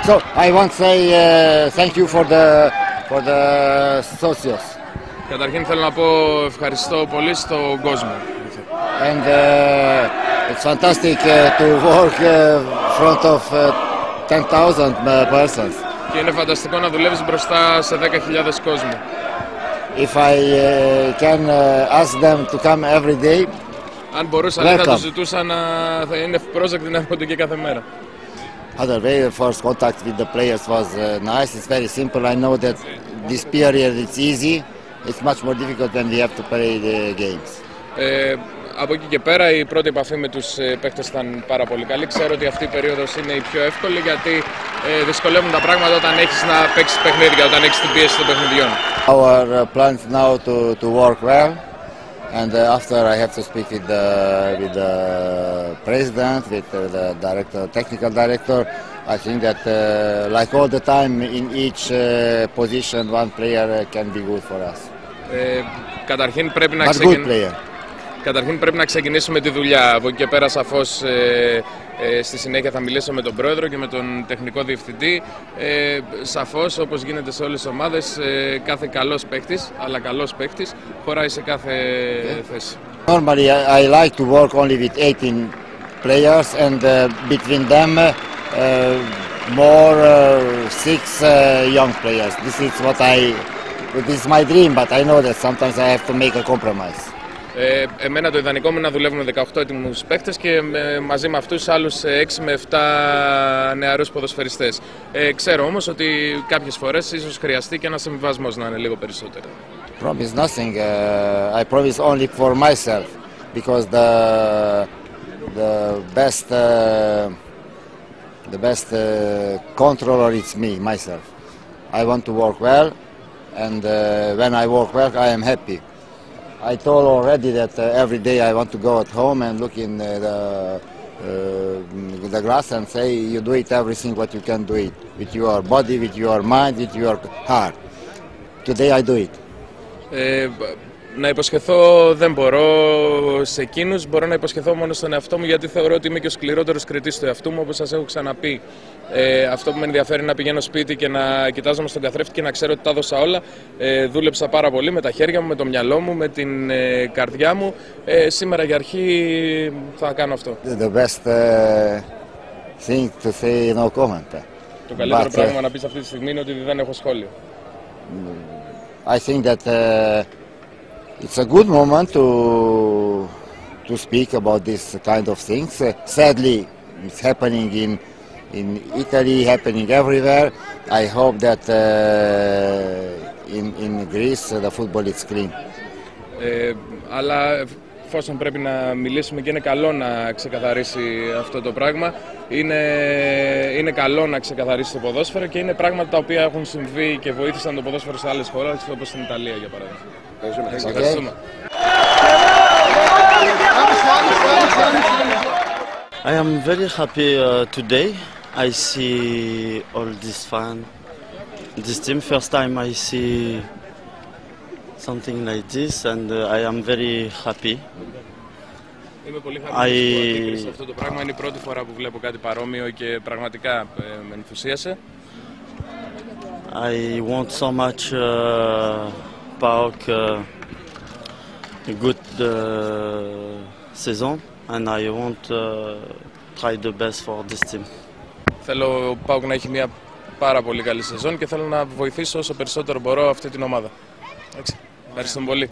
So I want to say thank you for the socios. Καταρχήν θέλω να πω ευχαριστώ πολύ στον κόσμο. And it's fantastic to work in front of 10,000 persons. Και είναι φανταστικό να δουλεύεις μπροστά σε 10.000 κόσμο. If I can ask them to come every day, αν μπορούσα να τους ζητούσα να θα είναι πρόσδεκτοι να έρχονται και κάθε μέρα. Other way, the first contact with the players was nice. It's very simple. I know that this period it's easy. It's much more difficult when we have to play the games. Από εκεί και πέρα η πρώτη επαφή με τους παίκτες ήταν πάρα πολύ καλή. Ξέρω ότι αυτή η περίοδος είναι η πιο εύκολη γιατί δυσκολεύουν τα πράγματα όταν έχεις να παίξεις παιχνίδια, όταν έχεις την πίεση των παιχνιδιών. Our plan is now to work well, and after I have to speak with the president, with the director, technical director. I think that like all the time in each position, one player can be good for us. Καταρχήν πρέπει να ξεκινήσουμε τη δουλειά. Από εκεί και πέρα σαφώς στη συνέχεια θα μιλήσω με τον πρόεδρο και με τον τεχνικό διευθυντή. Σαφώς, όπως γίνεται σε όλες τις ομάδες, κάθε καλός παίκτης, αλλά καλός παίκτης, χωράει σε κάθε θέση. Normally I like to work only with 18 players and between them more 6 young players. This is my dream, but I know that sometimes I have to make a compromise. Εμένα το ιδανικό μου είναι να δουλεύουν 18 έτοιμους παίκτες και μαζί με αυτούς άλλους 6 με 7 νεαρούς ποδοσφαιριστές. Ξέρω όμως ότι κάποιες φορές ίσως χρειαστεί και ένας συμβιβασμός να είναι λίγο περισσότερο. Promise nothing. I promise only for myself because the best controller is me, myself. I want to work well, and when I work well, I am happy. I told already that every day I want to go at home and look in the glass and say you do it everything what you can do it with your body, with your mind, with your heart. Today I do it. Να υποσχεθώ δεν μπορώ σε εκείνους, μπορώ να υποσχεθώ μόνο στον εαυτό μου γιατί θεωρώ ότι είμαι και ο σκληρότερος κριτής του εαυτού μου, όπως σας έχω ξαναπεί. Αυτό που με ενδιαφέρει είναι να πηγαίνω σπίτι και να κοιτάζομαι στον καθρέφτη και να ξέρω ότι τα έδωσα όλα. Δούλεψα πάρα πολύ με τα χέρια μου, με το μυαλό μου, με την καρδιά μου. Σήμερα για αρχή θα κάνω αυτό. The best thing to say no comment. Το καλύτερο πράγμα να πεις αυτή τη στιγμή είναι ότι δεν έχω σχόλιο. I think that it's a good moment to speak about this kind of things. Sadly, it's happening in Italy, happening everywhere. I hope that in Greece the football is clean. Αλλά εφόσον πρέπει να μιλήσουμε και είναι καλό να ξεκαθαρίσει αυτό το πράγμα, είναι καλό να ξεκαθαρίσει το ποδόσφαιρο και είναι πράγματα τα οποία έχουν συμβεί και βοήθησαν το ποδόσφαιρο σε άλλες χώρες όπως στην Ιταλία για παράδειγμα. Ευχαριστούμε. I am very happy today. I see all this fun, this team. First time I see something like this, and I am very happy. Είμαι πολύ χαρούμενος που αυτό το πράγμα είναι η πρώτη φορά που βλέπω κάτι παρόμοιο και πραγματικά με ενθουσίασε. I want so much PAOK a good season, and I want try the best for this team. Θέλω ο PAOK να έχει μια πάρα πολύ καλή σεζόν και θέλω να βοηθήσω όσο περισσότερο μπορώ αυτή την ομάδα. Ευχαριστούμε πολύ.